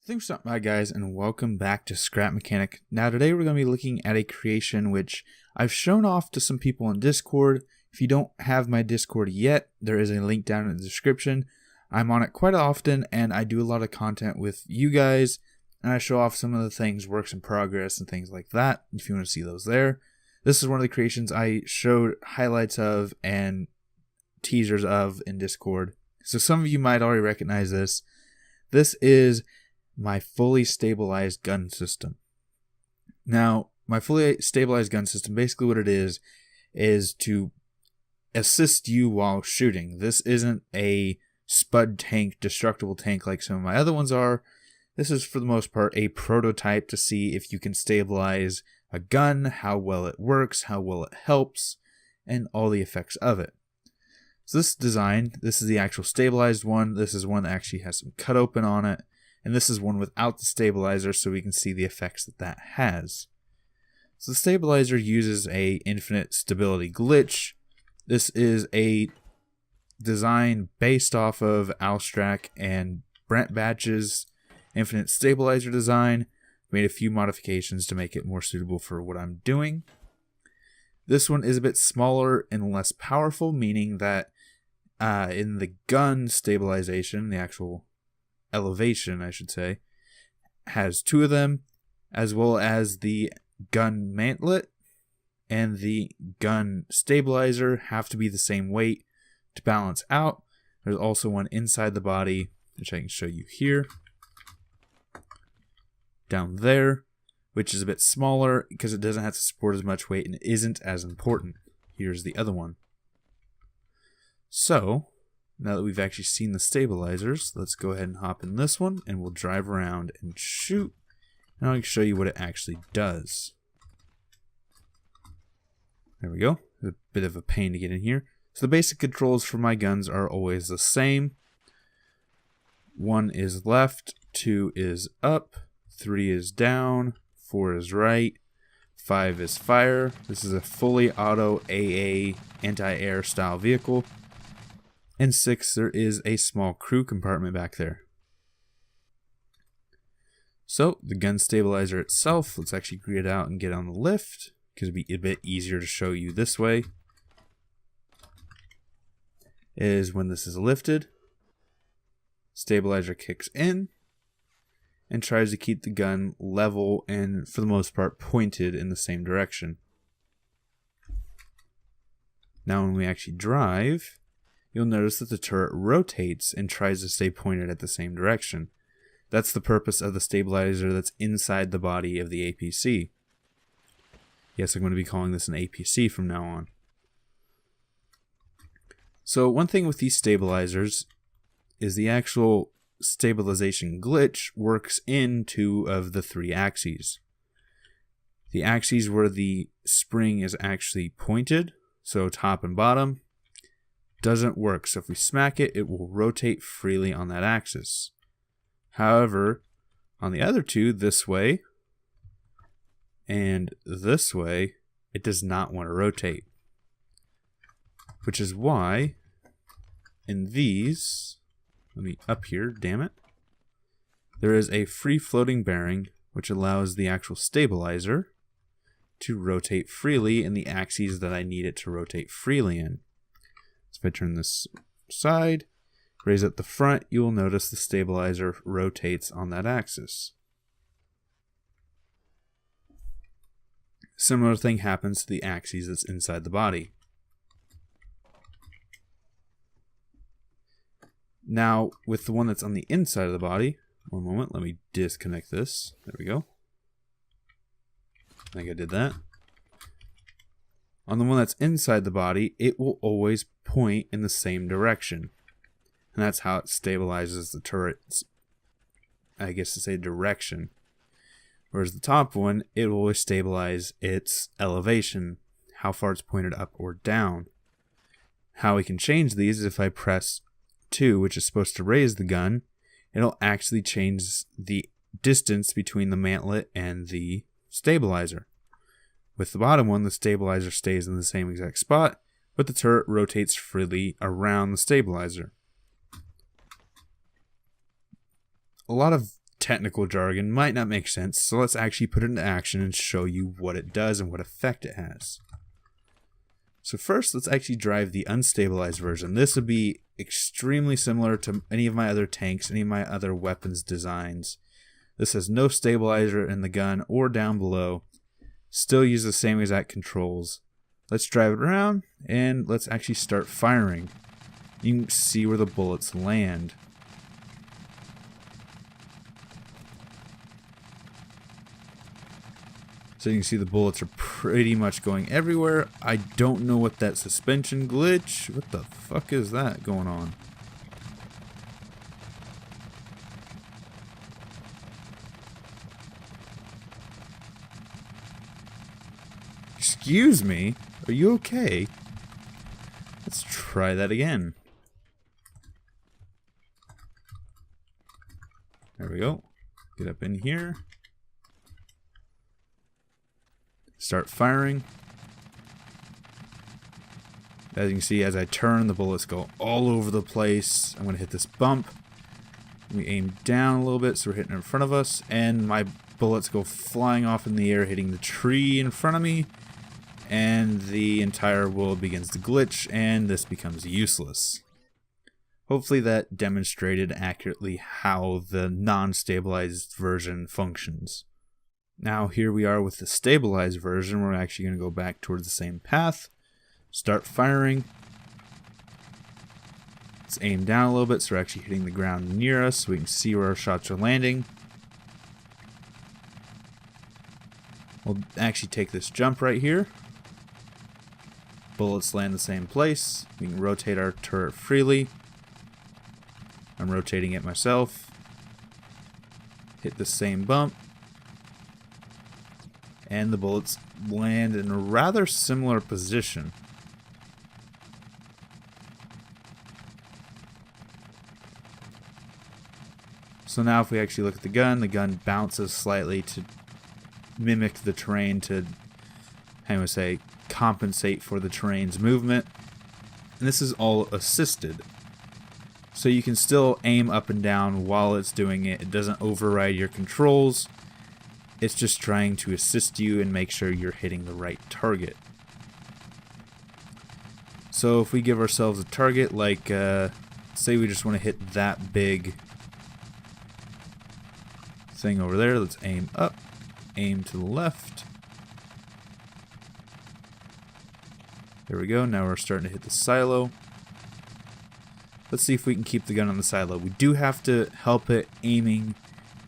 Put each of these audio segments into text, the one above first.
Thanks for stopping by, guys, and welcome back to Scrap Mechanic. Now today we're going to be looking at a creation which I've shown off to some people on Discord. If you don't have my Discord yet, there is a link down in the description. I'm on it quite often and I do a lot of content with you guys, and I show off some of the things, works in progress and things like that, if you want to see those there. This is one of the creations I showed highlights of and teasers of in Discord. So some of you might already recognize this. This is my fully stabilized gun system. Now, my fully stabilized gun system, basically what it is to assist you while shooting. This isn't a spud tank, destructible tank like some of my other ones are. This is, for the most part, a prototype to see if you can stabilize a gun, how well it works, how well it helps, and all the effects of it. So this design, this is the actual stabilized one. This is one that actually has some cut open on it. And this is one without the stabilizer, so we can see the effects that has. So the stabilizer uses a infinite stability glitch. This is a design based off of Alstrak and Brent Batch's infinite stabilizer design. Made a few modifications to make it more suitable for what I'm doing. This one is a bit smaller and less powerful, meaning that in the gun stabilization, the actual elevation, I should say, has two of them, as well as the gun mantlet and the gun stabilizer have to be the same weight to balance out. There's also one inside the body, which I can show you here, down there, which is a bit smaller because it doesn't have to support as much weight and isn't as important. Here's the other one. So now that we've actually seen the stabilizers, let's go ahead and hop in this one and we'll drive around and shoot. And I'll show you what it actually does. There we go. A bit of a pain to get in here. So the basic controls for my guns are always the same. 1 is left, 2 is up, 3 is down, 4 is right, 5 is fire. This is a fully auto AA anti-air style vehicle. And 6, there is a small crew compartment back there. So, the gun stabilizer itself, let's actually grid it out and get on the lift, because it'd be a bit easier to show you this way. Is when this is lifted, stabilizer kicks in, and tries to keep the gun level and, for the most part, pointed in the same direction. Now, when we actually drive, you'll notice that the turret rotates and tries to stay pointed at the same direction. That's the purpose of the stabilizer that's inside the body of the APC. Yes, I'm going to be calling this an APC from now on. So one thing with these stabilizers is the actual stabilization glitch works in 2 of the 3 axes. The axes where the spring is actually pointed, so top and bottom, doesn't work. So if we smack it, it will rotate freely on that axis. However, on the other 2, this way and this way, it does not want to rotate. Which is why in these, let me up here, damn it, there is a free floating bearing which allows the actual stabilizer to rotate freely in the axes that I need it to rotate freely in. So if I turn this side, raise up the front, you will notice the stabilizer rotates on that axis. Similar thing happens to the axes that's inside the body. Now, with the one that's on the inside of the body, one moment, let me disconnect this. There we go. I think I did that. On the one that's inside the body, it will always point in the same direction. And that's how it stabilizes the turret's, I guess to say, direction. Whereas the top one, it will always stabilize its elevation, how far it's pointed up or down. How we can change these is if I press 2, which is supposed to raise the gun, it'll actually change the distance between the mantlet and the stabilizer. With the bottom one, the stabilizer stays in the same exact spot, but the turret rotates freely around the stabilizer. A lot of technical jargon might not make sense, so let's actually put it into action and show you what it does and what effect it has. So first, let's actually drive the unstabilized version. This would be extremely similar to any of my other tanks, any of my other weapons designs. This has no stabilizer in the gun or down below. Still use the same exact controls. Let's drive it around and let's actually start firing. You can see where the bullets land. So you can see the bullets are pretty much going everywhere. I don't know what that suspension glitch. What the fuck is that going on? Excuse me? Are you okay? Let's try that again. There we go. Get up in here. Start firing. As you can see, as I turn, the bullets go all over the place. I'm going to hit this bump. We aim down a little bit, so we're hitting in front of us. And my bullets go flying off in the air, hitting the tree in front of me. And the entire world begins to glitch, and this becomes useless. Hopefully that demonstrated accurately how the non-stabilized version functions. Now here we are with the stabilized version. We're actually going to go back towards the same path. Start firing. Let's aim down a little bit so we're actually hitting the ground near us so we can see where our shots are landing. We'll actually take this jump right here. Bullets land the same place. We can rotate our turret freely. I'm rotating it myself. Hit the same bump. And the bullets land in a rather similar position. So now if we actually look at the gun bounces slightly to mimic the terrain to, how do I say, compensate for the terrain's movement. And this is all assisted. So you can still aim up and down while it's doing it. It doesn't override your controls. It's just trying to assist you and make sure you're hitting the right target. So if we give ourselves a target like, say we just want to hit that big thing over there, let's aim up, aim to the left. There we go, now we're starting to hit the silo. Let's see if we can keep the gun on the silo. We do have to help it aiming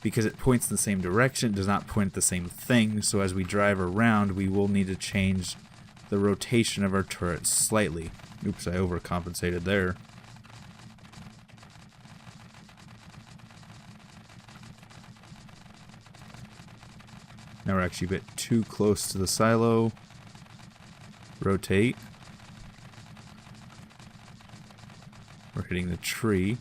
because it points in the same direction, it does not point at the same thing, so as we drive around, we will need to change the rotation of our turret slightly. Oops, I overcompensated there. Now we're actually a bit too close to the silo. Rotate. We're hitting the tree.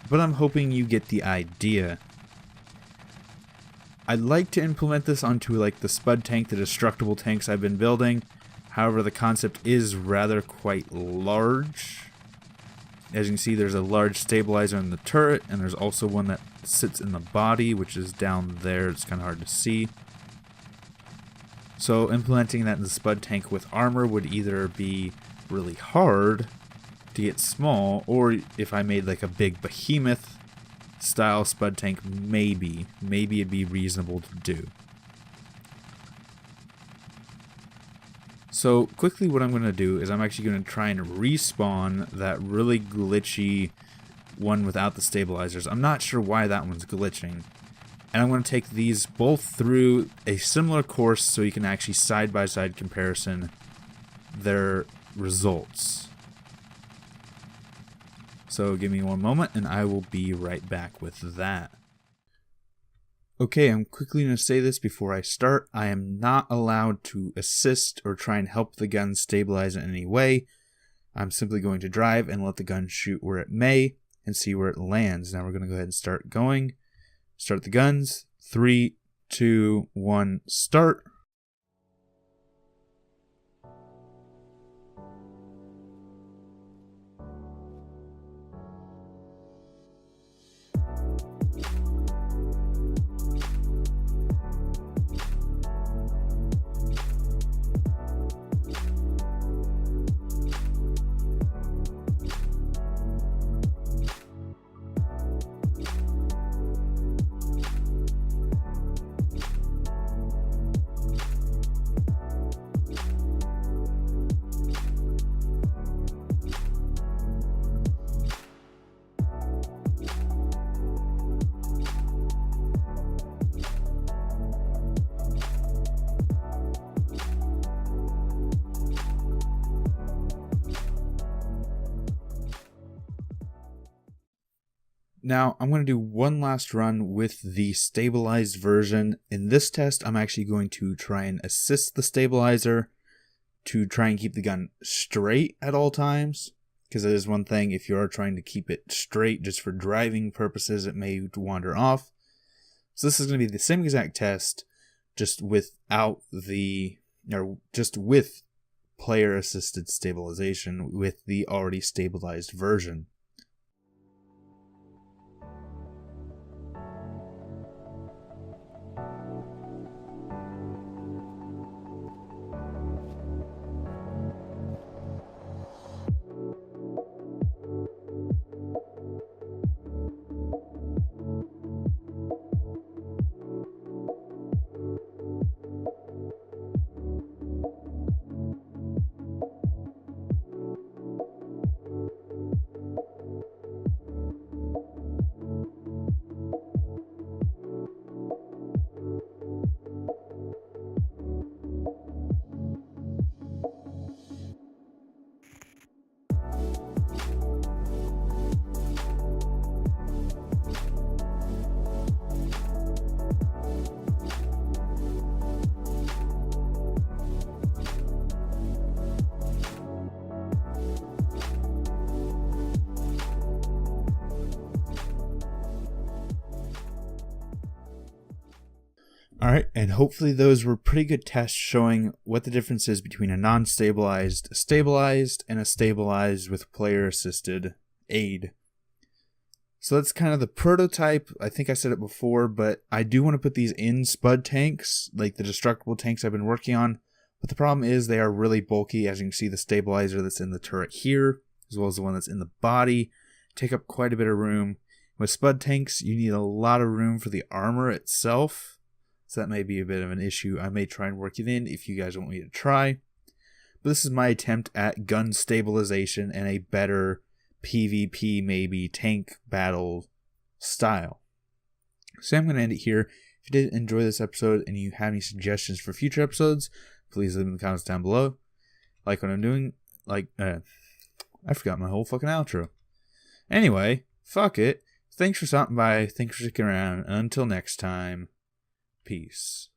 But I'm hoping you get the idea. I'd like to implement this onto like the Spud tank, the destructible tanks I've been building. However, the concept is rather quite large. As you can see, there's a large stabilizer in the turret, and there's also one that sits in the body, which is down there. It's kind of hard to see. So implementing that in the Spud tank with armor would either be really hard to get small, or if I made like a big behemoth style Spud tank, maybe it'd be reasonable to do. So quickly what I'm going to do is I'm actually going to try and respawn that really glitchy one without the stabilizers. I'm not sure why that one's glitching. And I'm going to take these both through a similar course so you can actually side-by-side comparison their results. So give me one moment and I will be right back with that. Okay, I'm quickly going to say this before I start. I am not allowed to assist or try and help the gun stabilize in any way. I'm simply going to drive and let the gun shoot where it may and see where it lands. Now we're going to go ahead and start going. Start the guns. 3, 2, 1, start. Now, I'm going to do one last run with the stabilized version. In this test, I'm actually going to try and assist the stabilizer to try and keep the gun straight at all times. Because it is one thing, if you are trying to keep it straight just for driving purposes, it may wander off. So this is going to be the same exact test, just with player-assisted stabilization with the already stabilized version. Alright, and hopefully those were pretty good tests showing what the difference is between a non-stabilized, stabilized, and a stabilized with player-assisted aid. So that's kind of the prototype. I think I said it before, but I do want to put these in spud tanks, like the destructible tanks I've been working on. But the problem is they are really bulky. As you can see, the stabilizer that's in the turret here, as well as the one that's in the body, take up quite a bit of room. With spud tanks, you need a lot of room for the armor itself. So that may be a bit of an issue. I may try and work it in if you guys want me to try. But this is my attempt at gun stabilization and a better PvP, maybe tank battle style. So I'm going to end it here. If you did enjoy this episode and you have any suggestions for future episodes, please leave them in the comments down below. Like what I'm doing. I forgot my whole fucking outro. Anyway, fuck it. Thanks for stopping by. Thanks for sticking around. Until next time. Peace.